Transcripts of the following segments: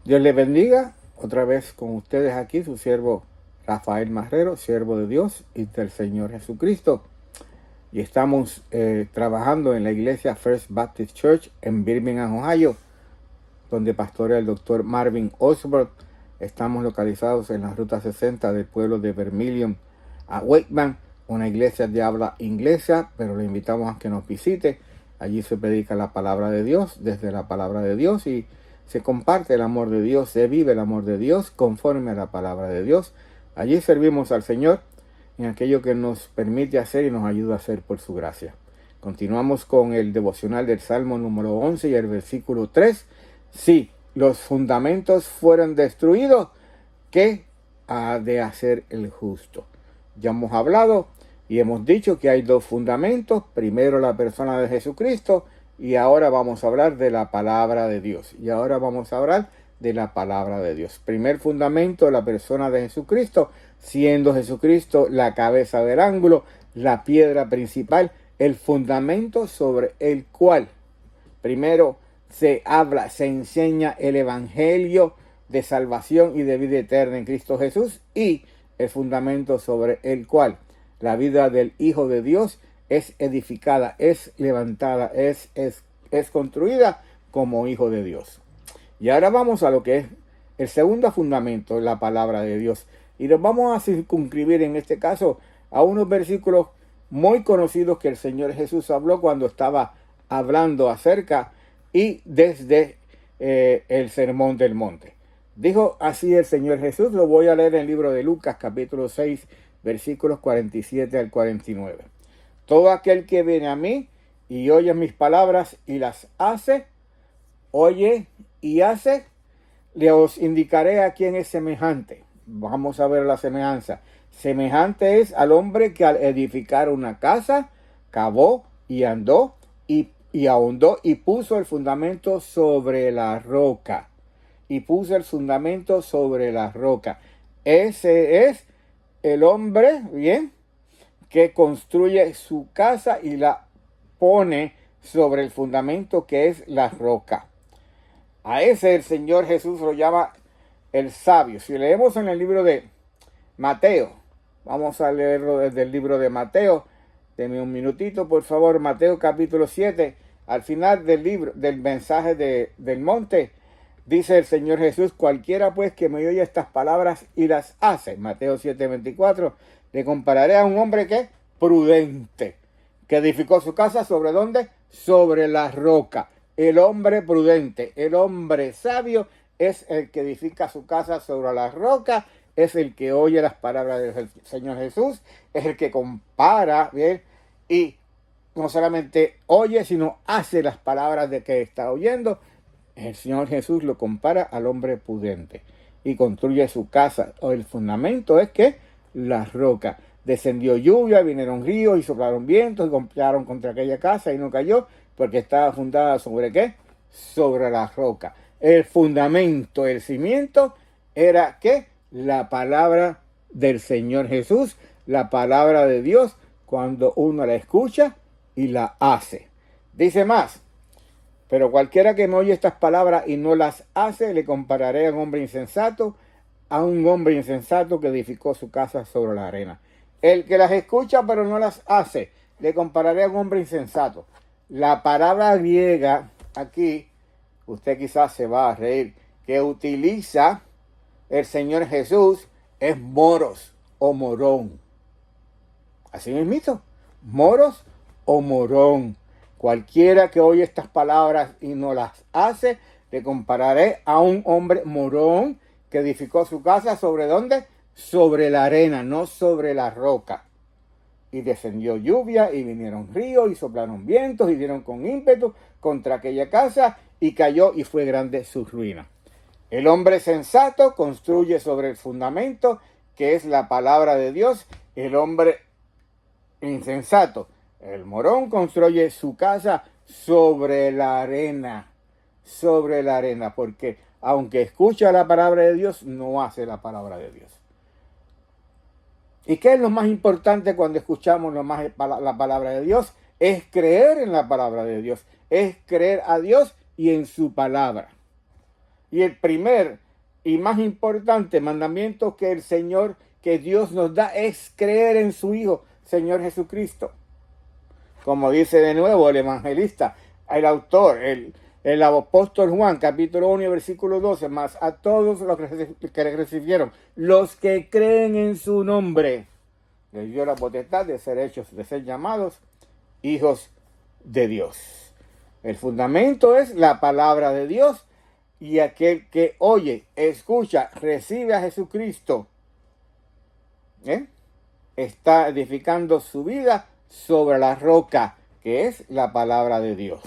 Dios les bendiga. Otra vez con ustedes aquí, su siervo Rafael Marrero, siervo de Dios y del Señor Jesucristo. Y estamos trabajando en la iglesia First Baptist Church en Birmingham, Ohio, donde pastorea el doctor Marvin Osborne. Estamos localizados en la ruta 60 del pueblo de Vermilion a Wakeman, una iglesia de habla inglesa, pero le invitamos a que nos visite. Allí se predica la palabra de Dios, desde la palabra de Dios, y se comparte el amor de Dios, se vive el amor de Dios conforme a la palabra de Dios. Allí servimos al Señor en aquello que nos permite hacer y nos ayuda a hacer por su gracia. Continuamos con el devocional del Salmo número 11 y el versículo 3. Si los fundamentos fueron destruidos, ¿qué ha de hacer el justo? Ya hemos hablado y hemos dicho que hay dos fundamentos. Primero la persona de Jesucristo y ahora vamos a hablar de la palabra de Dios. Primer fundamento, la persona de Jesucristo, siendo Jesucristo la cabeza del ángulo, la piedra principal, el fundamento sobre el cual primero se habla, se enseña el evangelio de salvación y de vida eterna en Cristo Jesús, y el fundamento sobre el cual la vida del Hijo de Dios es edificada, es levantada, es construida como Hijo de Dios. Y ahora vamos a lo que es el segundo fundamento, la palabra de Dios. Y nos vamos a circunscribir en este caso a unos versículos muy conocidos que el Señor Jesús habló cuando estaba hablando acerca y desde el Sermón del Monte. Dijo así el Señor Jesús, lo voy a leer en el libro de Lucas capítulo 6, versículos 47 al 49. Todo aquel que viene a mí y oye mis palabras y las hace, oye y hace, le os indicaré a quién es semejante. Vamos a ver la semejanza. Semejante es al hombre que al edificar una casa, cavó y andó y ahondó y puso el fundamento sobre la roca. Ese es el hombre, bien, que construye su casa y la pone sobre el fundamento que es la roca. A ese el Señor Jesús lo llama el sabio. Si leemos en el libro de Mateo, vamos a leerlo desde el libro de Mateo. Deme un minutito, por favor. Mateo capítulo 7, al final del libro, del mensaje del monte, dice el Señor Jesús: cualquiera pues que me oye estas palabras y las hace, Mateo 7:24, le compararé a un hombre que prudente, que edificó su casa sobre ¿dónde? Sobre la roca. El hombre prudente, el hombre sabio es el que edifica su casa sobre la roca, es el que oye las palabras del Señor Jesús, es el que compara, ¿bien? Y no solamente oye, sino hace las palabras de que está oyendo. El Señor Jesús lo compara al hombre prudente y construye su casa. El fundamento es que la roca. Descendió lluvia, vinieron ríos y soplaron vientos y golpearon contra aquella casa y no cayó porque estaba fundada ¿sobre qué? Sobre la roca. El fundamento, el cimiento era ¿qué? La palabra del Señor Jesús, la palabra de Dios, cuando uno la escucha y la hace. Dice más: pero cualquiera que me oye estas palabras y no las hace, le compararé a un hombre insensato que edificó su casa sobre la arena. El que las escucha pero no las hace, le compararé a un hombre insensato. La palabra griega aquí, usted quizás se va a reír, que utiliza el Señor Jesús es moros o morón. Así mismito, moros o morón. Cualquiera que oye estas palabras y no las hace, le compararé a un hombre morón que edificó su casa ¿sobre dónde? Sobre la arena, no sobre la roca. Y descendió lluvia y vinieron ríos y soplaron vientos y dieron con ímpetu contra aquella casa y cayó y fue grande su ruina. El hombre sensato construye sobre el fundamento que es la palabra de Dios. El hombre insensato, el morón, construye su casa sobre la arena, porque aunque escucha la palabra de Dios, no hace la palabra de Dios. ¿Y qué es lo más importante cuando escuchamos la palabra de Dios? Es creer en la palabra de Dios, es creer a Dios y en su palabra. Y el primer y más importante mandamiento que el Señor, que Dios nos da, es creer en su Hijo, Señor Jesucristo. Como dice de nuevo el evangelista, el autor, el apóstol Juan, capítulo 1, versículo 12, más a todos los que le recibieron, los que creen en su nombre, les dio la potestad de ser hechos, de ser llamados hijos de Dios. El fundamento es la palabra de Dios, y aquel que oye, escucha, recibe a Jesucristo, está edificando su vida sobre la roca, que es la palabra de Dios.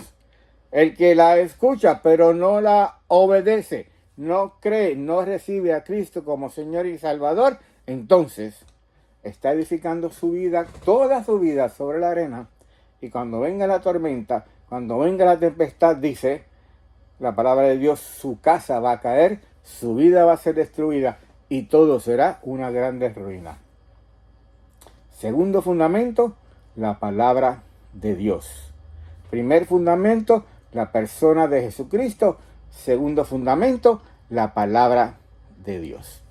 El que la escucha, pero no la obedece, no cree, no recibe a Cristo como Señor y Salvador, entonces está edificando su vida, toda su vida, sobre la arena. Y cuando venga la tormenta, cuando venga la tempestad, dice la palabra de Dios, su casa va a caer, su vida va a ser destruida y todo será una grande ruina. Segundo fundamento, la palabra de Dios. Primer fundamento, la persona de Jesucristo. Segundo fundamento, la palabra de Dios.